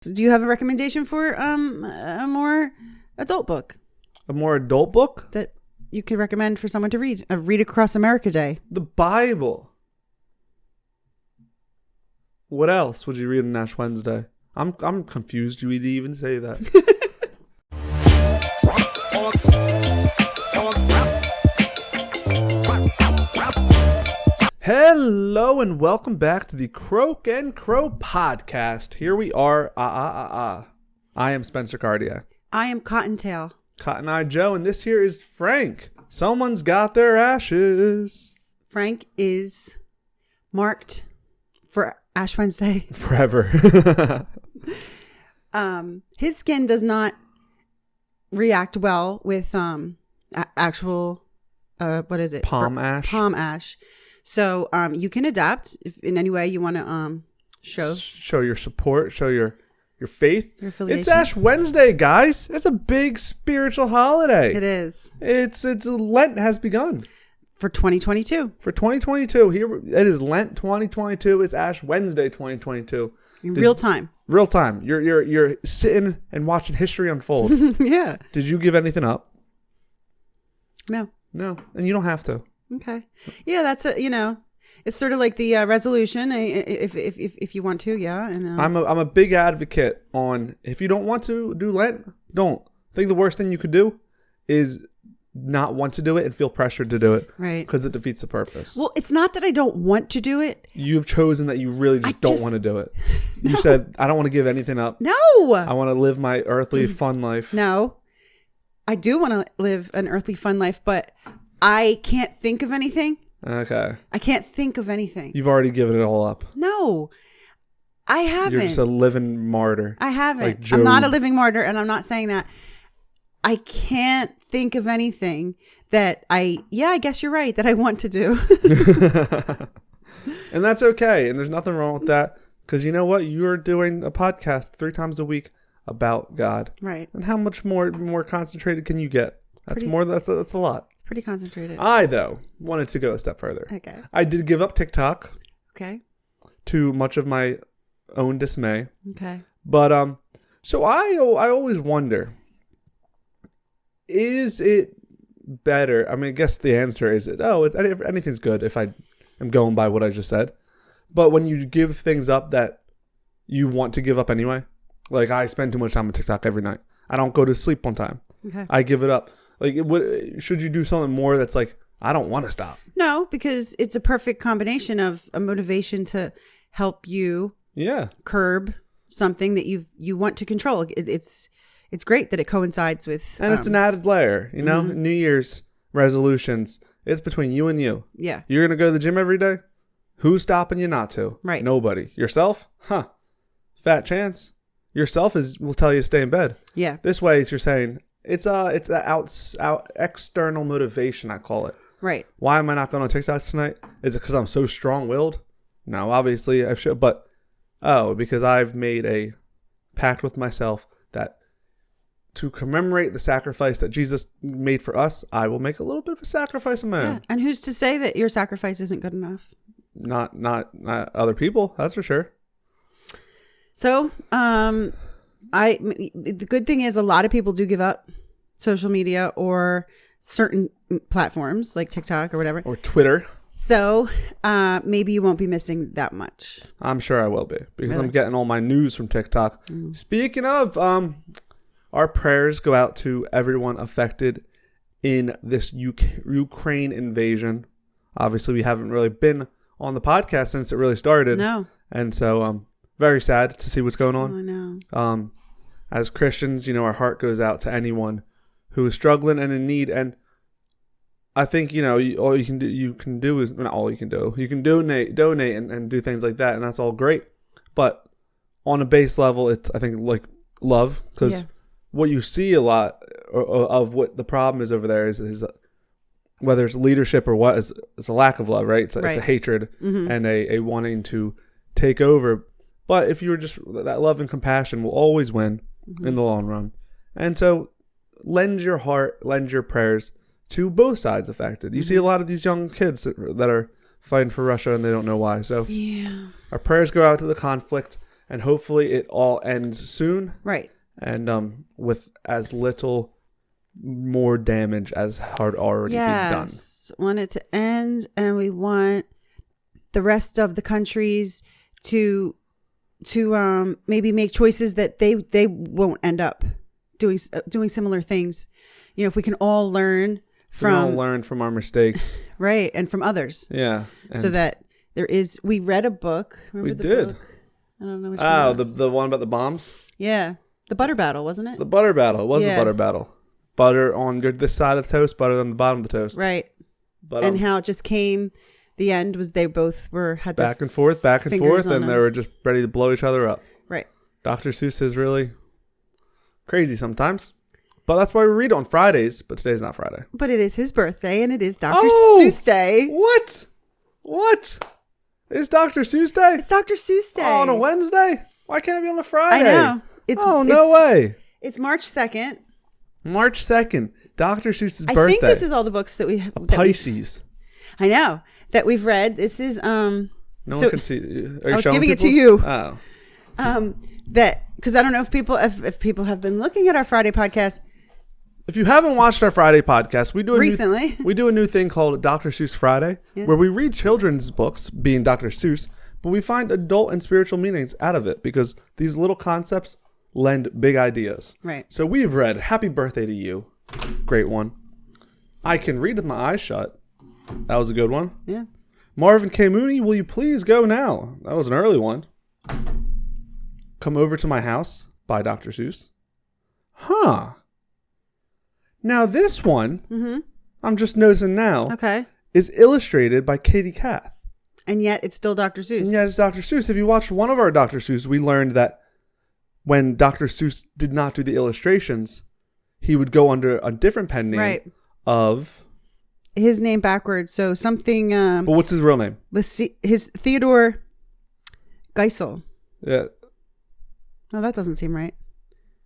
Do you have a recommendation for a more adult book? A more adult book? That you could recommend for someone to read? A Read Across America Day. The Bible. What else would you read on Ash Wednesday? I'm confused you would even say that. Hello and welcome back to the Croak and Crow podcast. Here we are. I am Spencer Cardia. I am Cottontail. Cotton Eye Joe, and this here is Frank. Someone's got their ashes. Frank is marked for Ash Wednesday. Forever. His skin does not react well with actual what is it? Palm ash. Palm ash. So you can adapt if in any way you want to show your support, show your faith. Your affiliation. It's Ash Wednesday, guys. It's a big spiritual holiday. It is. It's Lent has begun. For 2022. For 2022. Here it is Lent 2022. It's Ash Wednesday 2022. In real time. Real time. You're sitting and watching history unfold. Yeah. Did you give anything up? No. No. And you don't have to. Okay. Yeah, that's it's sort of like the resolution if you want to, yeah. And I'm a big advocate on if you don't want to do Lent, don't. I think the worst thing you could do is not want to do it and feel pressured to do it. Right. Because it defeats the purpose. Well, it's not that I don't want to do it. You've chosen that you really just don't want to do it. You said, I don't want to give anything up. No. I want to live my earthly fun life. No. I do want to live an earthly fun life, but I can't think of anything. Okay. I can't think of anything. You've already given it all up. No. I haven't. You're just a living martyr. I haven't. Like Job. I'm not a living martyr, and I'm not saying that. I can't think of anything that I guess you're right, that I want to do. And that's okay. And there's nothing wrong with that. Because you know what? You're doing a podcast 3 times a week about God. Right. And how much more concentrated can you get? That's a lot. It's pretty concentrated. I, though, wanted to go a step further. Okay. I did give up TikTok. Okay. To much of my own dismay. Okay. But, so I always wonder, is it better? I mean, I guess the answer is anything's good if I am going by what I just said. But when you give things up that you want to give up anyway, like I spend too much time on TikTok every night. I don't go to sleep on time. Okay. I give it up. Like, should you do something more that's like, I don't want to stop? No, because it's a perfect combination of a motivation to help you curb something that you want to control. It's great that it coincides with... And it's an added layer, you know? Mm-hmm. New Year's resolutions. It's between you and you. Yeah. You're going to go to the gym every day? Who's stopping you not to? Right. Nobody. Yourself? Huh. Fat chance. Yourself will tell you to stay in bed. Yeah. This way, you're saying, it's a external motivation, I call it. Right. Why am I not going on TikTok tonight? Is it because I'm so strong-willed? No, obviously I should. But, because I've made a pact with myself that to commemorate the sacrifice that Jesus made for us, I will make a little bit of a sacrifice of my own. And who's to say that your sacrifice isn't good enough? Not other people, that's for sure. So, the good thing is a lot of people do give up social media or certain platforms like TikTok or whatever. Or Twitter. So, maybe you won't be missing that much. I'm sure I will be because I'm getting all my news from TikTok. Mm. Speaking of, our prayers go out to everyone affected in this Ukraine invasion. Obviously, we haven't really been on the podcast since it really started. No. And so, very sad to see what's going on. Oh, I know. As Christians, our heart goes out to anyone who is struggling and in need. And I think, all you can do, is not all you can do. You can donate and do things like that. And that's all great. But on a base level, it's, I think, like love. Because what you see a lot of what the problem is over there is whether it's leadership or what, it's a lack of love, right? It's a hatred and a wanting to take over. But if you were just, that love and compassion will always win in the long run. And so lend your heart, lend your prayers to both sides affected. You see a lot of these young kids that are fighting for Russia and they don't know why. So our prayers go out to the conflict and hopefully it all ends soon. Right. And with as little more damage as had already been done. Yes. Want it to end, and we want the rest of the countries to maybe make choices that they won't end up doing similar things. You know, if we can all learn from our mistakes. Right, and from others. Yeah. So that we read a book. Remember the did. book? I don't know which one it was. The one about the bombs? Yeah. The butter battle, wasn't it? The butter battle. It was the butter battle. Butter on this side of the toast, butter on the bottom of the toast. Right. But, and how it just came, the end was they both had back and forth, and they were just ready to blow each other up. Right. Dr. Seuss is really crazy sometimes. But that's why we read on Fridays, but today's not Friday. But it is his birthday, and it is Dr. Seuss Day. What? It's Dr. Seuss Day? It's Dr. Seuss Day. Oh, on a Wednesday? Why can't it be on a Friday? I know. No way. It's March 2nd. March 2nd. Dr. Seuss's birthday. I think this is all the books that we have. Pisces. I know. That we've read. This is No one can see. I was giving it to you. Oh. Because I don't know if people have been looking at our Friday podcast. If you haven't watched our Friday podcast, we do a new thing called Dr. Seuss Friday, where we read children's books, being Dr. Seuss, but we find adult and spiritual meanings out of it because these little concepts lend big ideas. Right. So we've read Happy Birthday to You. Great one. I Can Read With My Eyes Shut. That was a good one. Yeah. Marvin K. Mooney, Will You Please Go Now? That was an early one. Come Over to My House by Dr. Seuss. Huh. Now this one, I'm just noticing now, is illustrated by Katie Kath. And yet it's still Dr. Seuss. And yet it's Dr. Seuss. If you watched one of our Dr. Seuss, we learned that when Dr. Seuss did not do the illustrations, he would go under a different pen name of... His name backwards, so something... but what's his real name? Let's see. His Theodor Geisel. Yeah. Oh, that doesn't seem right.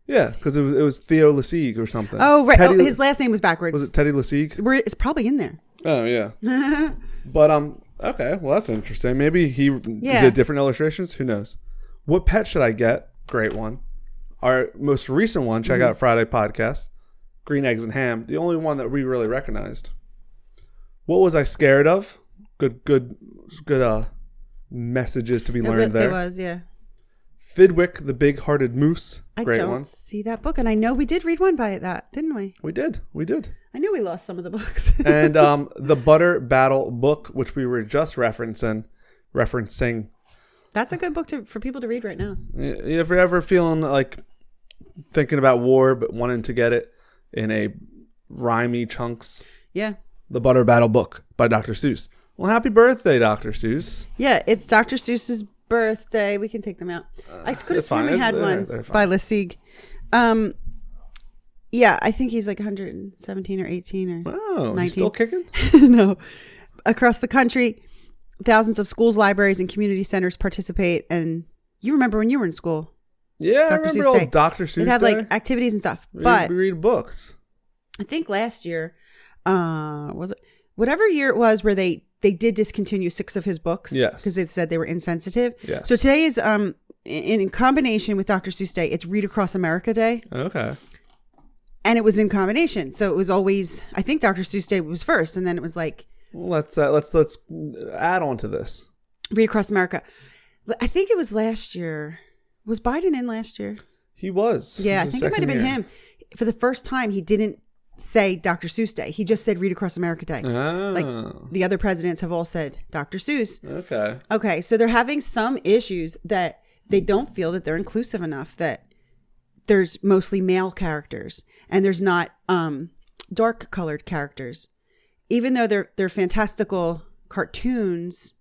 Yeah, because it was Theo Lesigue or something. Oh, right. His last name was backwards. Was it Teddy Lesigue? It's probably in there. Oh, yeah. But, okay. Well, that's interesting. Maybe he did different illustrations. Who knows? What Pet Should I Get? Great one. Our most recent one, check out Friday podcast, Green Eggs and Ham. The only one that we really recognized. What Was I Scared Of? Good messages to be learned there. It was, yeah. Fidwick, the Big-Hearted Moose. Great one. I don't see that book, and I know we did read one by that, didn't we? We did. I knew we lost some of the books. And the Butter Battle book, which we were just referencing. That's a good book for people to read right now. If you're ever feeling like thinking about war, but wanting to get it in a rhymey chunks. Yeah. The Butter Battle book by Dr. Seuss. Well, happy birthday, Dr. Seuss. Yeah, it's Dr. Seuss's birthday. We can take them out. I could have sworn we had one by Lesigue. Yeah, I think he's like 117 or 18 or 19. He's still kicking? No. Across the country, thousands of schools, libraries, and community centers participate. And you remember when you were in school? Yeah, I remember old Dr. Seuss It had like activities and stuff. We read books. I think last year, was it whatever year it was where they did discontinue 6 of his books. Yes. Because they said they were insensitive. Yes. So today is in combination with Dr. Seuss Day, it's Read Across America Day. Okay. And it was in combination. So it was always, I think Dr. Seuss Day was first, and then it was like, well, let's add on to this. Read Across America. I think it was last year. Was Biden in last year? He was. Yeah, I think it might have been him. For the first time, he didn't say Dr. Seuss Day. He just said Read Across America Day. Oh. Like the other presidents have all said Dr. Seuss. Okay. So they're having some issues that they don't feel that they're inclusive enough, that there's mostly male characters and there's not dark colored characters. Even though they're fantastical cartoons,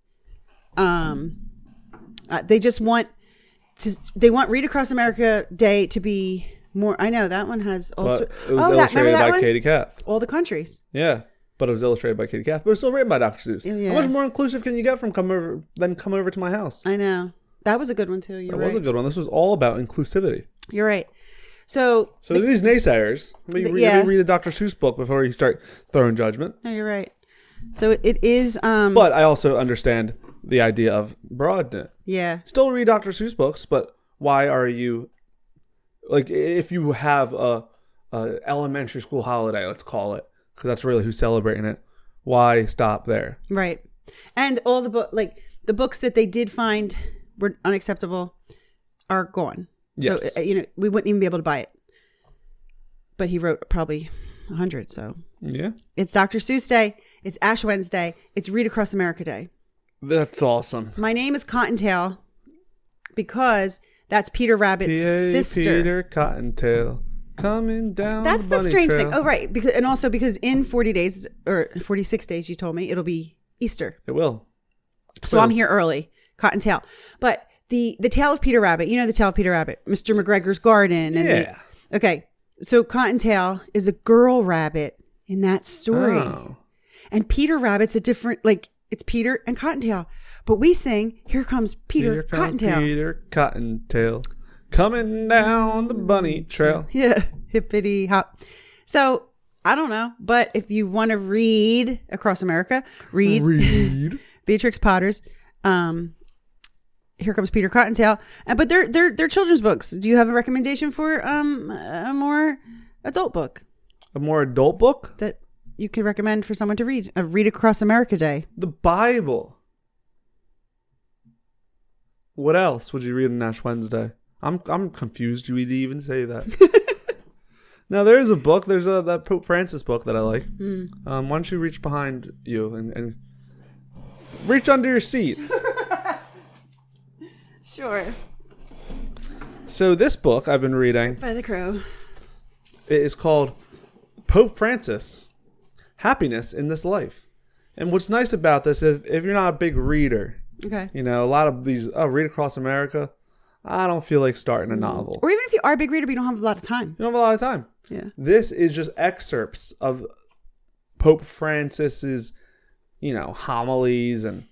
they just want Read Across America Day to be more. I know that one has also. But it was illustrated by Katie Kath. All the countries. Yeah, but it was illustrated by Katie Kath. But it's still written by Dr. Seuss. Yeah. How much more inclusive can you get from Come Over to My House? I know that was a good one too. That was a good one. This was all about inclusivity. You're right. So these naysayers, let me read a Dr. Seuss book before you start throwing judgment. No, you're right. So it is. But I also understand the idea of broaden it. Yeah. Still read Dr. Seuss books, but why are you, like, if you have a elementary school holiday, let's call it, because that's really who's celebrating it, why stop there? Right. And all the books that they did find were unacceptable are gone. Yes. So, we wouldn't even be able to buy it. But he wrote probably 100, so. Yeah. It's Dr. Seuss Day. It's Ash Wednesday. It's Read Across America Day. That's awesome. My name is Cottontail because that's Peter Rabbit's sister. Peter Cottontail coming down. That's the strange trail. thing. Oh, right. Because in 40 days or 46 days, you told me it'll be Easter. It will. So I'm here early, Cottontail. But the Tale of Peter Rabbit, the Tale of Peter Rabbit, Mr. McGregor's garden. And okay. So Cottontail is a girl rabbit in that story. Oh. And Peter Rabbit's a different, it's Peter and Cottontail. But we sing, here comes Peter Cottontail. Peter Cottontail coming down the bunny trail. Yeah, hippity hop. So, I don't know. But if you want to read Across America, read. Beatrix Potter's Here Comes Peter Cottontail. But they're children's books. Do you have a recommendation for a more adult book? A more adult book? That you could recommend for someone to read? A Read Across America Day. The Bible. What else would you read on Ash Wednesday? I'm confused you would even say that. Now, there is a book. There's that Pope Francis book that I like. Why don't you reach behind you and reach under your seat? Sure. So this book I've been reading. By the crow. It is called Pope Francis, Happiness in This Life. And what's nice about this is if you're not a big reader, okay, a lot of these, Read Across America, I don't feel like starting a novel. Or even if you are a big reader, but you don't have a lot of time. You don't have a lot of time. Yeah. This is just excerpts of Pope Francis's, homilies and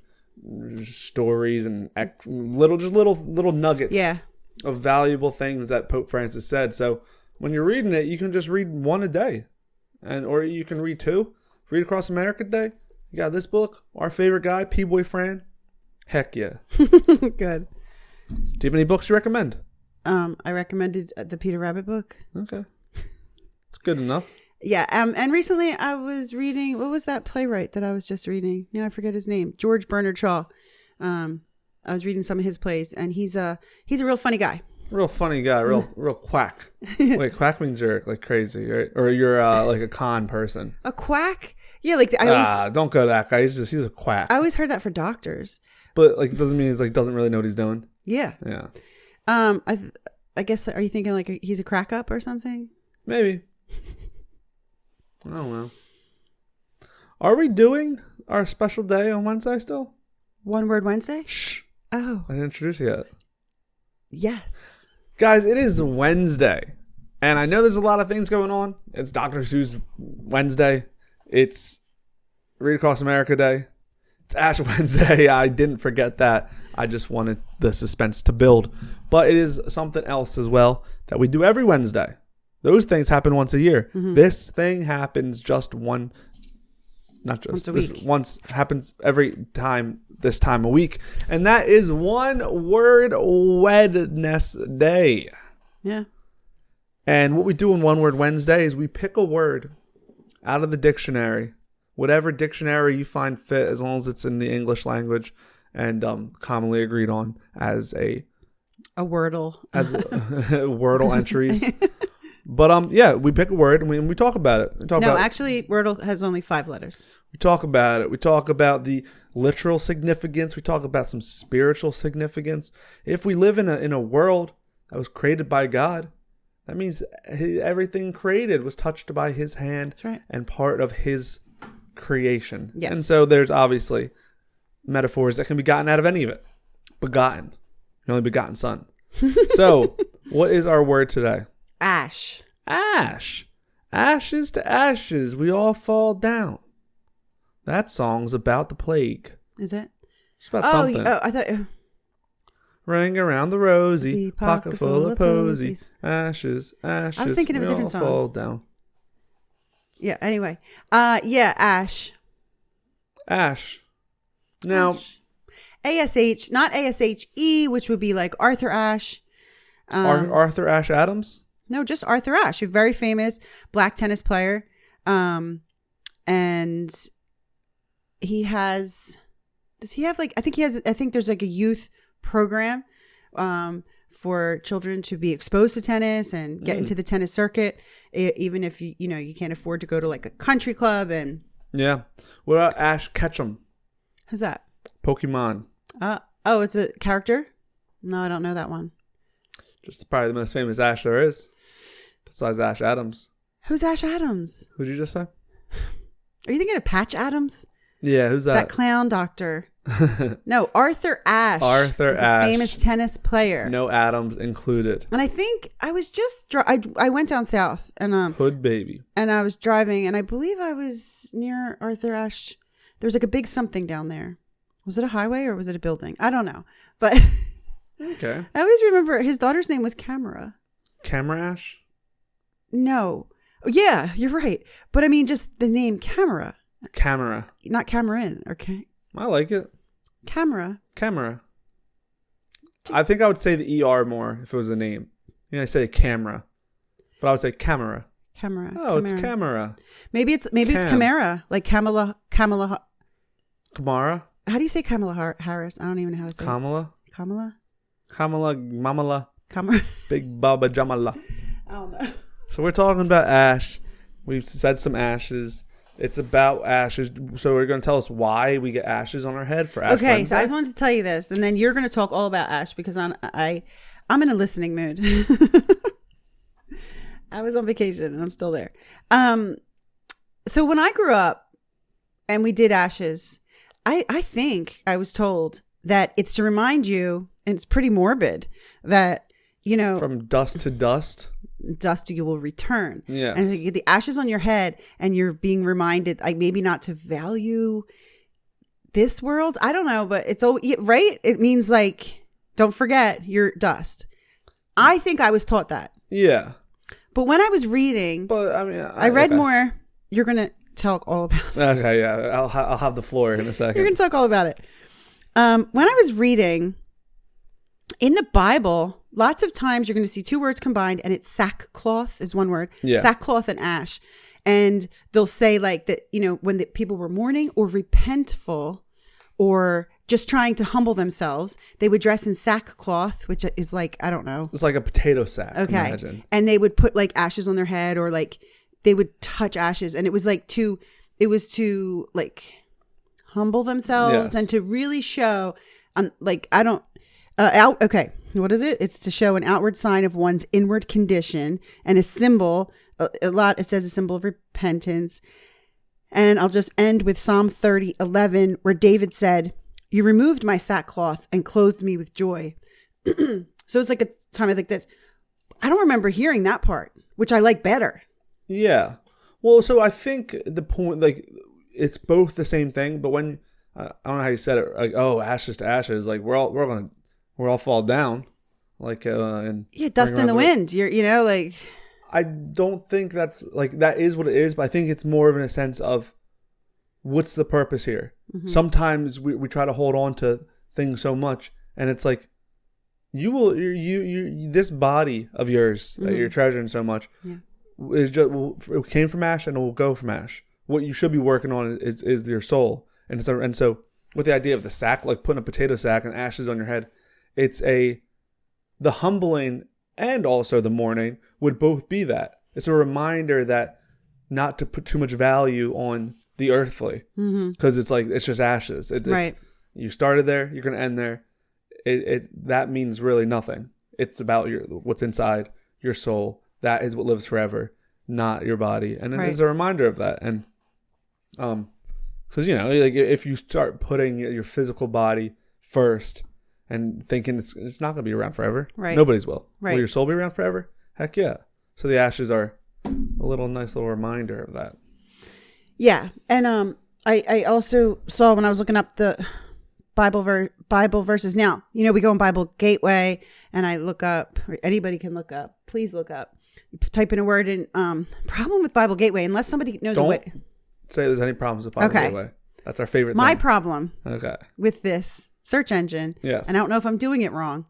stories and little nuggets of valuable things that Pope Francis said. So when you're reading it, you can just read one a day, or you can read two. Read Across America Day. You got this book, our favorite guy, P-Boy Fran. Heck yeah. Good. Do you have any books you recommend? I recommended the Peter Rabbit book. Okay. It's good enough. Yeah. And recently I was reading, what was that playwright that I was just reading? Now I forget his name. George Bernard Shaw. I was reading some of his plays, and he's a real funny guy. Real funny guy. Real quack. Wait, quack means you're like crazy, right? Or you're like a con person. A quack? Yeah. I always, don't go that guy. He's a quack. I always heard that for doctors. But it doesn't mean he's doesn't really know what he's doing. Yeah. Yeah. I guess, are you thinking he's a crack up or something? Maybe. I don't know. Are we doing our special day on Wednesday still? One Word Wednesday? Shh. Oh. I didn't introduce you yet. Yes. Guys, it is Wednesday. And I know there's a lot of things going on. It's Dr. Seuss Wednesday. It's Read Across America Day. It's Ash Wednesday. I didn't forget that. I just wanted the suspense to build. But it is something else as well that we do every Wednesday. Those things happen once a year. Mm-hmm. This thing happens once a week. Happens every time this time a week. And that is One Word Wednesday. Yeah. And what we do on One Word Wednesday is we pick a word out of the dictionary. Whatever dictionary you find fit, as long as it's in the English language and commonly agreed on as a Wordle. As Wordle entries. But we pick a word and we talk about it. Actually, Wordle has only 5 letters. We talk about it. We talk about the literal significance. We talk about some spiritual significance. If we live in a world that was created by God, that means everything created was touched by His hand. That's right. And part of His creation. Yes. And so there's obviously metaphors that can be gotten out of any of it. Begotten. The only begotten Son. So, what is our word today? Ash. Ash. Ashes to ashes, we all fall down. That song's about the plague. Is it? It's about something. Oh, I thought... Ring around the rosy, pocket full of posies. Ashes, ashes, I was thinking of a different song. Fall down. Yeah, anyway. Ash. Ash. Now... Ash. ASH, not ASHE, which would be like Arthur Ashe. Arthur Ashe Adams? No, just Arthur Ashe, a very famous black tennis player. And he has, does he have like, I think there's like a youth program for children to be exposed to tennis and get into the tennis circuit, even if you can't afford to go to like a country club. And yeah. What about Ash Ketchum? Who's that? Pokemon. Oh, it's a character? No, I don't know that one. Just probably the most famous Ash there is, besides Ash Adams. Who's Ash Adams? Who'd you just say? Are you thinking of Patch Adams? Yeah, who's that? That clown doctor. No, Arthur Ashe. Arthur Ashe, a famous tennis player. No Adams included. And I think I was just I went down south and Hood baby. And I was driving and I believe I was near Arthur Ashe. There was like a big something down there. Was it a highway or was it a building? I don't know. But okay. I always remember his daughter's name was Camera. Camera Ash? No. Yeah, you're right. But I mean just the name Camera. Camera. Not Cameron. Okay. I like it. Camera. I think I would say the ER more if it was a name. I say camera. But I would say camera. Camera. Oh, it's camera. Maybe it's Camara. Like Kamala. Kamara? How do you say Kamala Harris? I don't even know how to say Kamala? it. Kamala? Mamala. Kamala. Big Baba Jamala. I don't know. So we're talking about ash. We've said some ashes. It's about ashes. So we're going to tell us why we get ashes on our head for Ash Wednesday? So I just wanted to tell you this, and then you're going to talk all about ash because I'm in a listening mood. I was on vacation and I'm still there. So when I grew up and we did ashes, I think I was told that it's to remind you, and it's pretty morbid, that, from dust to dust you will return. Yes. And you get the ashes on your head and you're being reminded, like, maybe not to value this world. I don't know, but it's right. It means like, don't forget your dust. I think I was taught that. Yeah. But when I was reading, I read more. You're going to talk all about it. Okay. Yeah. I'll have the floor in a second. You're going to talk all about it. When I was reading in the Bible, lots of times you're going to see two words combined, and it's sackcloth is one word. Yeah. Sackcloth and ash. And they'll say like that, when the people were mourning or repentful or just trying to humble themselves, they would dress in sackcloth, which is like, I don't know. It's like a potato sack. Okay. Imagine. And they would put like ashes on their head, or like they would touch ashes. And it was to like humble themselves. Yes. And to really show, okay. What is it? It's to show an outward sign of one's inward condition and a symbol. It says a symbol of repentance. And I'll just end with Psalm 30:11, where David said, "You removed my sackcloth and clothed me with joy." So it's like a time like this. I don't remember hearing that part, which I like better. Yeah. Well, so I think the point, like, it's both the same thing, but when I don't know how you said it, like, oh, ashes to ashes, like we're all fall down, like and dust in the wind. Like, I don't think that's like that is what it is, but I think it's more of in a sense of what's the purpose here. Mm-hmm. Sometimes we try to hold on to things so much, and it's like you this body of yours that you're treasuring so much is just it came from ash and it will go from ash. What you should be working on is your soul, and so with the idea of the sack, like putting a potato sack and ashes on your head. It's the humbling and also the mourning would both be that. It's a reminder that not to put too much value on the earthly, because it's like, it's just ashes. Right. You started there, you're going to end there. That means really nothing. It's about what's inside your soul. That is what lives forever, not your body. And it's a reminder of that. And, because, like if you start putting your physical body first, and thinking it's not going to be around forever. Right. Nobody's will. Right. Will your soul be around forever? Heck yeah. So the ashes are a nice little reminder of that. Yeah. And I also saw when I was looking up the Bible verses. Now, we go on Bible Gateway, and I look up, or anybody can look up. Please look up. You type in a word, and problem with Bible Gateway, unless somebody knows Don't say there's any problems with Bible Gateway. That's our favorite thing. My problem with this search engine. Yes. And I don't know if I'm doing it wrong.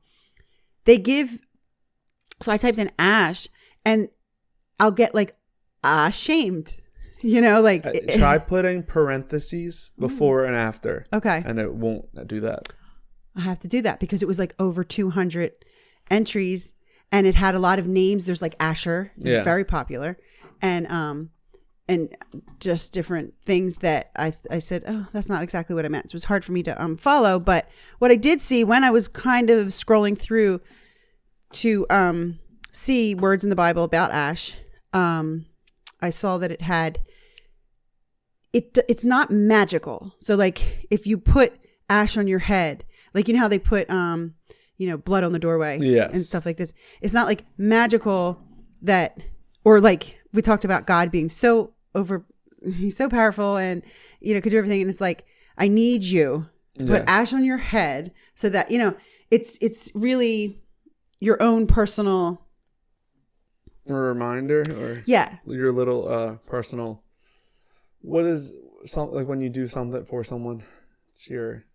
They give So I typed in ash and I'll get like ashamed, like try putting parentheses before and after. Okay. And it won't do that. I have to do that because it was like over 200 entries and it had a lot of names. There's like Asher, it's very popular, and just different things that I said, oh, that's not exactly what I meant. So it was hard for me to follow. But what I did see when I was kind of scrolling through to see words in the Bible about ash, I saw that it had it's not magical. So like if you put ash on your head, like how they put blood on the doorway and stuff like this, it's not like magical that, or like we talked about God being he's so powerful and could do everything, and it's like I need you to put ash on your head so that it's really your own personal reminder, or your little personal. What is something like when you do something for someone? It's your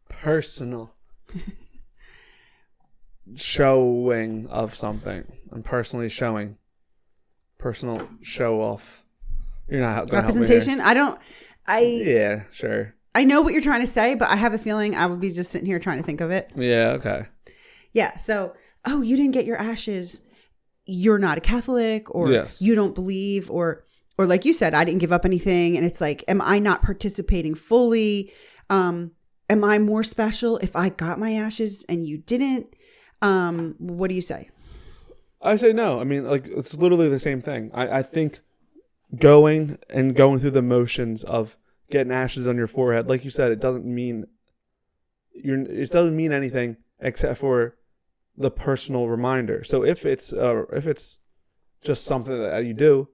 personal showing of something. I'm personally showing. Personal show off. You're not going representation. Yeah, sure. I know what you're trying to say, but I have a feeling I would be just sitting here trying to think of it. Yeah. Okay. Yeah. So, you didn't get your ashes. You're not a Catholic, or you don't believe, or like you said, I didn't give up anything. And it's like, am I not participating fully? Am I more special if I got my ashes and you didn't? What do you say? I say no. I mean, like, it's literally the same thing. I think going through the motions of getting ashes on your forehead, like you said, it doesn't mean anything except for the personal reminder. So if it's just something that you do,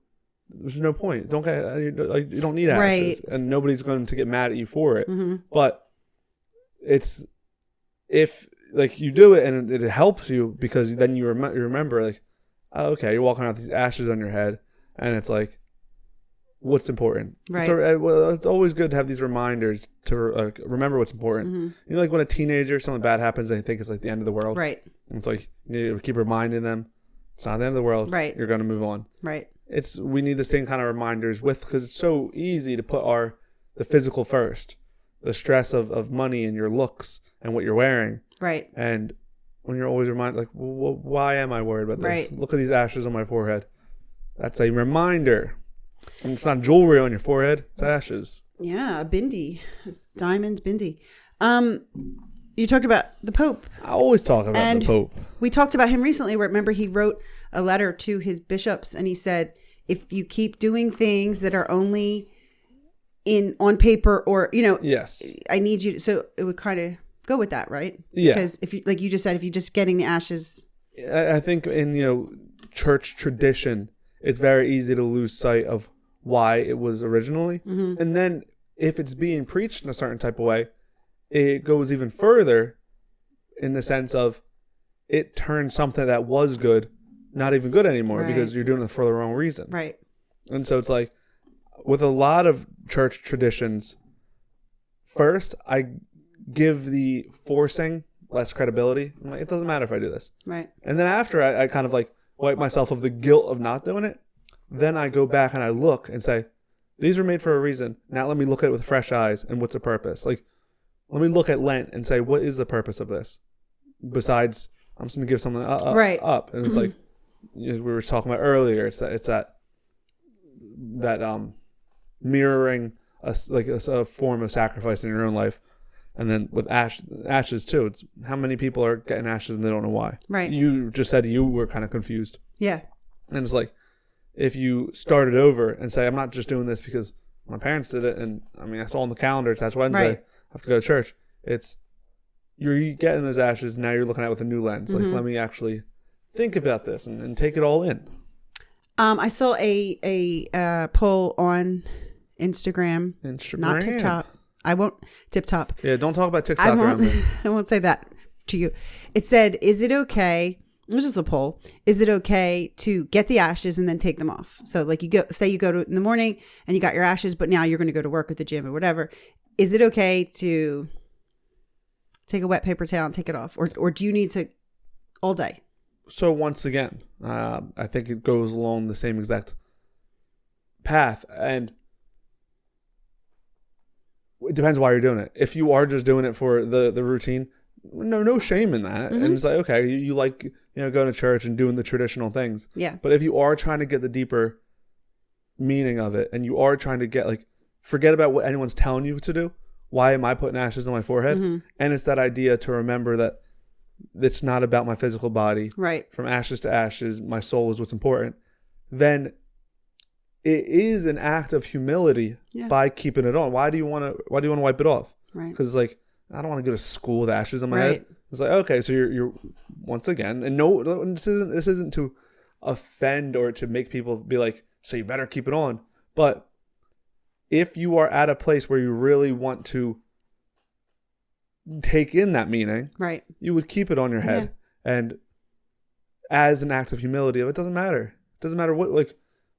there's no point. You don't need ashes, and nobody's going to get mad at you for it. Mm-hmm. But it's if like you do it and it helps you, because then you remember like, oh, okay, you're walking around with these ashes on your head, and it's like, what's important? Right. So it's always good to have these reminders to remember what's important. Mm-hmm. Like when a teenager, something bad happens, they think it's like the end of the world. Right. And it's like you need to keep reminding them it's not the end of the world. Right. You're going to move on. Right. We need the same kind of reminders because it's so easy to put the physical first, the stress of money and your looks and what you're wearing. Right. And when you're always reminded, like, well, why am I worried about this? Right. Look at these ashes on my forehead. That's a reminder. And it's not jewelry on your forehead. It's ashes. Yeah, a bindi, diamond bindi. You talked about the Pope. I always talk about the Pope. We talked about him recently. Remember, he wrote a letter to his bishops, and he said, if you keep doing things that are only on paper, or yes, I need you. So it would kind of go with that, right? Yeah. Because if you, like you just said, if you're just getting the ashes, I think in church tradition, it's very easy to lose sight of why it was originally, and then if it's being preached in a certain type of way, it goes even further in the sense of it turns something that was good not even good anymore, because you're doing it for the wrong reason. Right. And so it's like with a lot of church traditions, first I give the forcing less credibility. I'm like, it doesn't matter if I do this. Right. And then after I kind of like wipe myself of the guilt of not doing it, then I go back and I look and say, these were made for a reason. Now let me look at it with fresh eyes and what's the purpose? Like, let me look at Lent and say, what is the purpose of this? Besides, I'm just going to give something up. And it's like, we were talking about earlier, it's that mirroring a form of sacrifice in your own life. And then with ashes too, it's how many people are getting ashes and they don't know why. Right. You just said you were kind of confused. Yeah. And it's like, if you started over and say, I'm not just doing this because my parents did it, and I mean, I saw on the calendar it's Ash Wednesday, I have to go to church. It's, you're getting those ashes, now you're looking at it with a new lens. Like, let me actually think about this and take it all in. I saw a poll on Instagram, not TikTok. I won't TikTok. Yeah, don't talk about TikTok around me. I won't say that to you. It said, is it okay? It was just a poll. Is it okay to get the ashes and then take them off? So like you go to in the morning and you got your ashes, but now you're going to go to work at the gym or whatever. Is it okay to take a wet paper towel and take it off? Or do you need to all day? So once again, I think it goes along the same exact path, and it depends why you're doing it. If you are just doing it for the routine, no shame in that. Mm-hmm. And it's like, okay, you like, going to church and doing the traditional things. Yeah. But if you are trying to get the deeper meaning of it, and you are trying to get, like, forget about what anyone's telling you to do. Why am I putting ashes on my forehead? Mm-hmm. And it's that idea to remember that it's not about my physical body. Right. From ashes to ashes, my soul is what's important. Then it is an act of humility by keeping it on. Why do you want to wipe it off? Right. Because it's like, I don't want to go to school with ashes on my head. It's like, okay, so you're once again, and no, this isn't to offend or to make people be like, so you better keep it on. But if you are at a place where you really want to take in that meaning, right, you would keep it on your head. And as an act of humility, it doesn't matter. It doesn't matter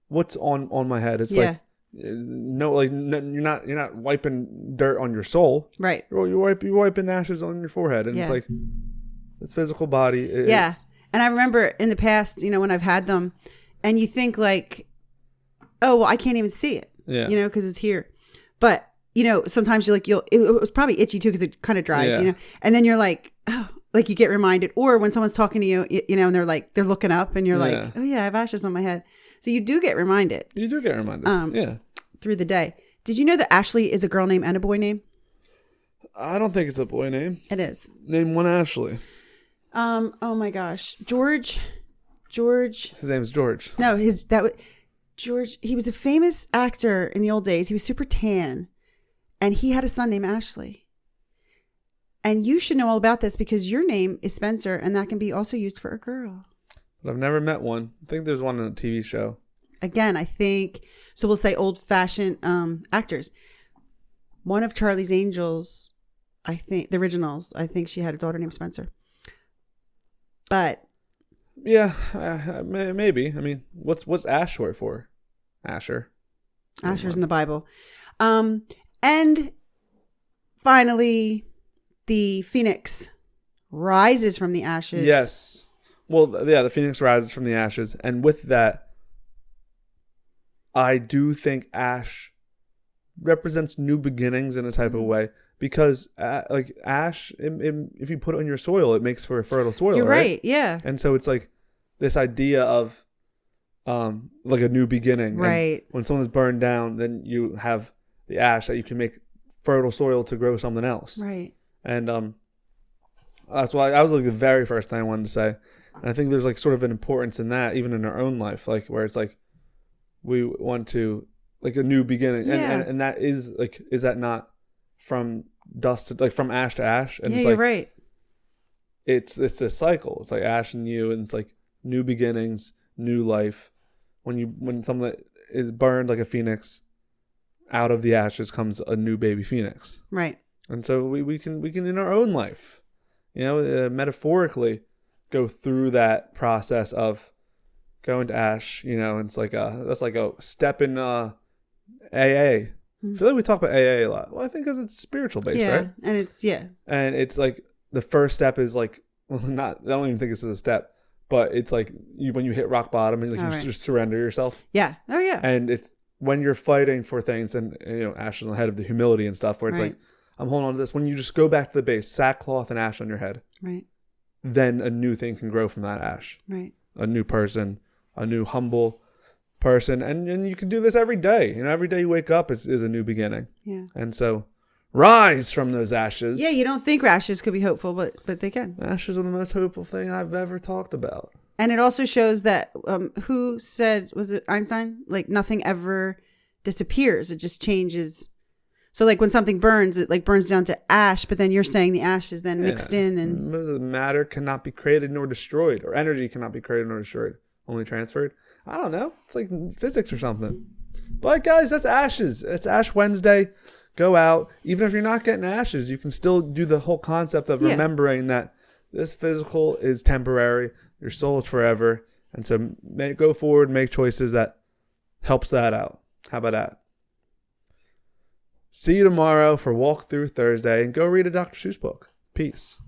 what's on my head. It's like, no, you're not wiping dirt on your soul. Right. You're wiping ashes on your forehead. And it's like, this physical body. And I remember in the past, when I've had them, and you think like, oh, well, I can't even see it. Yeah. Because it's here. But, sometimes you're like, it was probably itchy too because it kind of dries, and then you're like, oh, like you get reminded. Or when someone's talking to you, and they're looking up and you're like, oh yeah, I have ashes on my head. So you do get reminded. You do get reminded. Through the day. Did you know that Ashley is a girl name and a boy name? I don't think it's a boy name. It is. Name one Ashley. Oh my gosh. George. His name's George. No, George, he was a famous actor in the old days. He was super tan, and he had a son named Ashley. And you should know all about this because your name is Spencer, and that can be also used for a girl. But I've never met one. I think there's one on a TV show. Again, I think, so we'll say old-fashioned actors. One of Charlie's Angels, I think, the originals, I think she had a daughter named Spencer. But... yeah, maybe. I mean, what's Ash short for? Asher. Asher's in the Bible. And finally, the phoenix rises from the ashes. Yes. Well, the phoenix rises from the ashes. And with that, I do think ash represents new beginnings in a type of way. Because, like, ash, if you put it in your soil, it makes for a fertile soil. You're right, yeah. And so it's like this idea of like a new beginning. Right. And when someone's burned down, then you have the ash that you can make fertile soil to grow something else. Right. And that's why that was like the very first thing I wanted to say. And I think there's like sort of an importance in that, even in our own life, like where it's like we want to like a new beginning. Yeah. And that is like, is that not from dust to, like from ash to ash? And yeah, it's like, you're right. It's a cycle. It's like ash and you, and it's like new beginnings, new life. When something is burned like a phoenix, out of the ashes comes a new baby phoenix. Right. And so we can in our own life, metaphorically, go through that process of going to ash. And it's like that's like a step in AA. I feel like we talk about AA a lot. Well, I think because it's spiritual based, right? And it's like the first step is like, well, not. I don't even think this is a step, but it's like when you hit rock bottom and like just surrender yourself. Yeah. Oh yeah. And it's when you're fighting for things, and ash is on the head of the humility and stuff, where it's like, I'm holding on to this. When you just go back to the base, sackcloth and ash on your head, right? Then a new thing can grow from that ash. Right. A new person, a new humble person, and you can do this every day. Every day you wake up is a new beginning. Yeah. And so rise from those ashes. Yeah, you don't think ashes could be hopeful, but they can. Ashes are the most hopeful thing I've ever talked about. And it also shows that who said, was it Einstein? Like nothing ever disappears; it just changes. So like when something burns, it like burns down to ash, but then you're saying the ash is then mixed in, and matter cannot be created nor destroyed, or energy cannot be created nor destroyed, only transferred. I don't know. It's like physics or something. But guys, that's ashes. It's Ash Wednesday. Go out. Even if you're not getting ashes, you can still do the whole concept of remembering that this physical is temporary. Your soul is forever. And so go forward, make choices that helps that out. How about that? See you tomorrow for Walk Through Thursday, and go read a Dr. Seuss book. Peace.